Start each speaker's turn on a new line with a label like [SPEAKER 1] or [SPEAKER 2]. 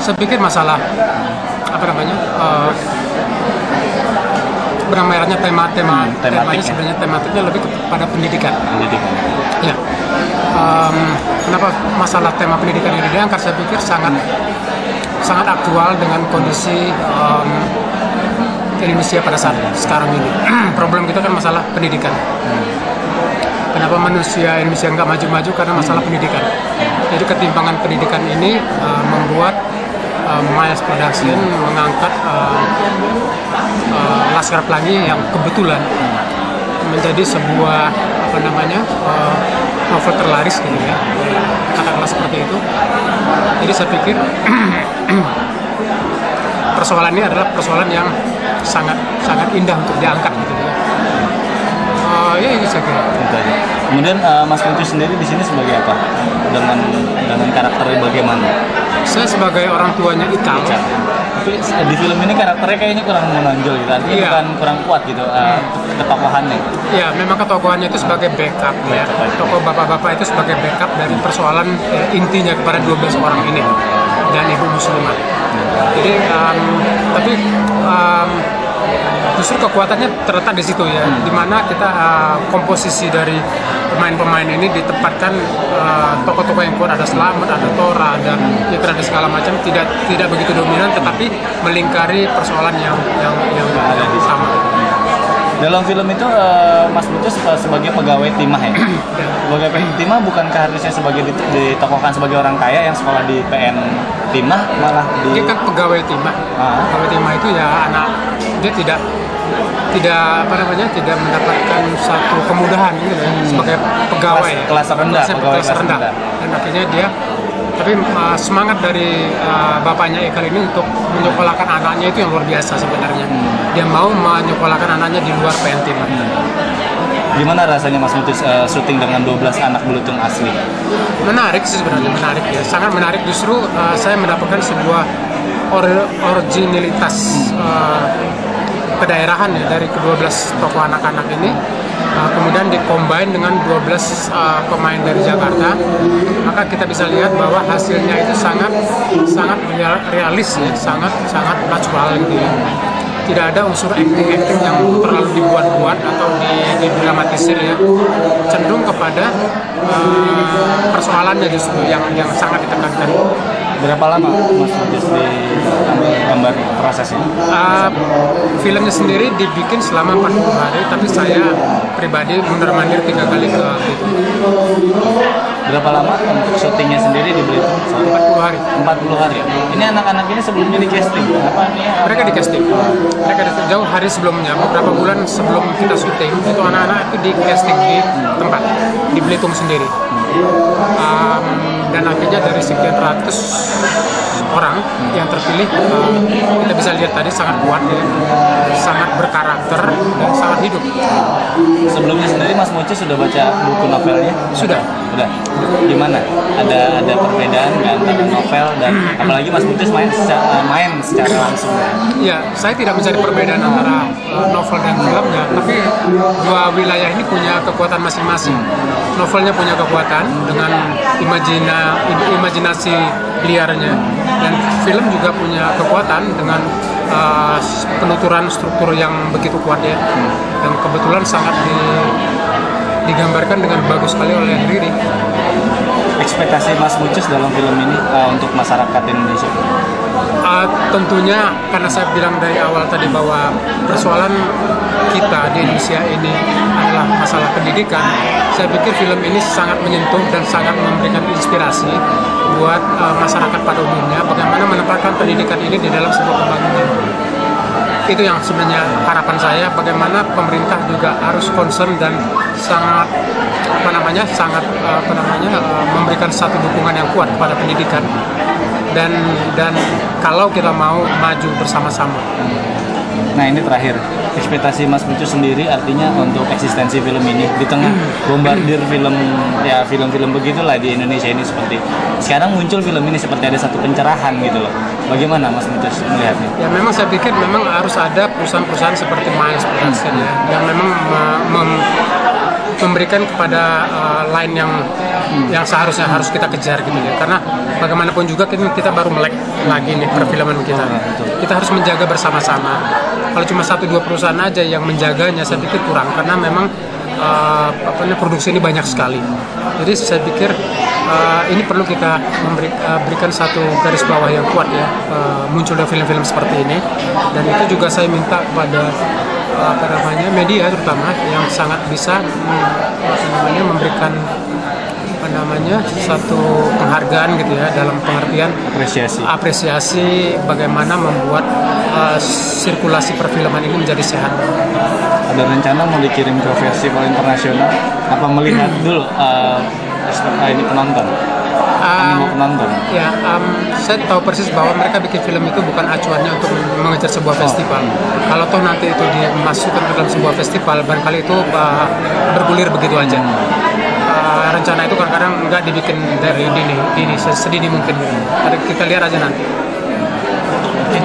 [SPEAKER 1] Saya pikir masalah benang merahnya temanya sebenarnya tematiknya lebih kepada pendidikan. Ya. Kenapa masalah tema pendidikan ini diangkat? Saya pikir sangat aktual dengan kondisi Indonesia pada saat sekarang ini. Problem kita kan masalah pendidikan. Kenapa manusia Indonesia nggak maju-maju? Karena masalah pendidikan. Jadi ketimpangan pendidikan ini membuat Miles Production mengangkat Laskar Pelangi yang kebetulan menjadi sebuah novel terlaris gitu ya, katakanlah seperti itu. Jadi saya pikir persoalan ini adalah persoalan yang sangat indah untuk diangkat gitu ya. Ya ini saya kira.
[SPEAKER 2] Kemudian Mas Putus sendiri di sini sebagai apa? Dengan karakternya bagaimana?
[SPEAKER 1] Saya sebagai orang tuanya Ikal.
[SPEAKER 2] Tapi di film ini karakternya kayaknya kurang menonjol gitu. Artinya bukan kurang kuat gitu ketokohannya.
[SPEAKER 1] Iya, memang ketokohannya itu sebagai backup ya. Tokoh bapak-bapak itu sebagai backup dari persoalan intinya kepada 12 orang ini dan ibu muslimah. Jadi tapi justru kekuatannya terletak di situ ya, dimana kita komposisi dari pemain-pemain ini ditempatkan tokoh-tokoh yang kuat, ada Slamet, ada Tora, ada Mitra, ada segala macam, tidak begitu dominan, tetapi melingkari persoalan yang sama.
[SPEAKER 2] Dalam film itu Mas Putus sebagai pegawai timah ya. Sebagai pegawai timah bukankah harusnya ditokohkan sebagai orang kaya yang sekolah di PN Timah, malah
[SPEAKER 1] dia kan pegawai timah. Pegawai timah itu ya dia tidak mendapatkan satu kemudahan gitu ya, sebagai pegawai
[SPEAKER 2] kelas rendah.
[SPEAKER 1] Dan akhirnya dia semangat dari bapaknya Ikal ini untuk menyekolahkan anaknya itu yang luar biasa sebenarnya. Dia mau menyekolahkan anaknya di luar PN Timah.
[SPEAKER 2] Gimana rasanya Mas Putus syuting dengan 12 anak belitung asli?
[SPEAKER 1] Menarik sih sebenarnya, menarik ya. Sangat menarik, justru saya mendapatkan sebuah originalitas kedaerahan ya dari ke-12 tokoh anak-anak ini, kemudian dikombin dengan 12 pemain dari Jakarta, maka kita bisa lihat bahwa hasilnya itu sangat realis ya, sangat natural gitu ya. Tidak ada unsur acting yang terlalu dibuat-buat atau didramatisir ya, cenderung kepada persoalannya justru yang sangat ditekankan.
[SPEAKER 2] Berapa lama Mas Putus di gambar prosesnya?
[SPEAKER 1] Filmnya sendiri dibikin selama 40 hari, tapi saya pribadi mundur-mandir 3 kali ke Belitung.
[SPEAKER 2] Berapa lama untuk syutingnya sendiri di Belitung?
[SPEAKER 1] 40 hari.
[SPEAKER 2] 40 hari. Ini anak-anak ini sebelumnya di casting?
[SPEAKER 1] Mereka di casting. Mereka jauh hari sebelumnya, beberapa bulan sebelum kita syuting, itu anak-anak itu di casting di tempat, di Belitung sendiri. Dan akhirnya dari sekian ratus orang yang terpilih, kita bisa lihat tadi sangat kuat ya, sangat berkarakter dan sangat hidup.
[SPEAKER 2] Sebelumnya sendiri Mas Putus sudah baca buku novelnya?
[SPEAKER 1] Sudah.
[SPEAKER 2] Gimana? Ada perbedaan nggak antara novel dan apalagi Mas Putus main secara langsung?
[SPEAKER 1] Ya, saya tidak mencari perbedaan antara novel dan filmnya, tapi dua wilayah ini punya kekuatan masing-masing. Novelnya punya kekuatan dengan imajinasi liarnya, dan film juga punya kekuatan dengan penuturan struktur yang begitu kuat ya, dan kebetulan sangat digambarkan dengan bagus sekali oleh Riri.
[SPEAKER 2] Ekspektasi Mas Putus dalam film ini untuk masyarakat Indonesia?
[SPEAKER 1] Tentunya karena saya bilang dari awal tadi bahwa persoalan kita di Indonesia ini adalah masalah pendidikan, saya pikir film ini sangat menyentuh dan sangat memberikan inspirasi buat masyarakat pada umumnya bagaimana menempatkan pendidikan ini di dalam sebuah pembangunan. Itu yang sebenarnya harapan saya, bagaimana pemerintah juga harus concern dan sangat memberikan satu dukungan yang kuat kepada pendidikan, dan kalau kita mau maju bersama-sama.
[SPEAKER 2] Nah, ini terakhir, ekspektasi Mas Putus sendiri artinya untuk eksistensi film ini di tengah bombardir film-film begitulah di Indonesia ini, seperti sekarang muncul film ini seperti ada satu pencerahan gitu loh. Bagaimana Mas Putus melihatnya?
[SPEAKER 1] Ya, memang saya pikir memang harus ada perusahaan-perusahaan seperti Miles Production ya, yang memang memberikan kepada line yang seharusnya harus kita kejar gitu ya. Karena bagaimanapun juga kita baru melek lagi nih perfilman kita. Kita harus menjaga bersama-sama. Kalau cuma 1-2 perusahaan aja yang menjaganya, saya pikir kurang, karena memang produksi ini banyak sekali. Jadi saya pikir ini perlu kita berikan satu garis bawah yang kuat ya, munculnya film-film seperti ini. Dan itu juga saya minta kepada media terutama yang sangat bisa memberikan satu penghargaan gitu ya, dalam pengertian apresiasi bagaimana membuat sirkulasi perfilman ini menjadi sehat.
[SPEAKER 2] Ada rencana mau dikirim ke festival internasional? Apa melihat dulu ini penonton? Penonton?
[SPEAKER 1] Ya, saya tahu persis bahwa mereka bikin film itu bukan acuannya untuk mengejar sebuah festival. Kalau toh nanti itu dimasukkan ke dalam sebuah festival, barangkali itu bergulir begitu aja. Rencana itu kadang-kadang nggak dibikin dari dini sedini mungkin. Kita lihat aja nanti.
[SPEAKER 2] Oke.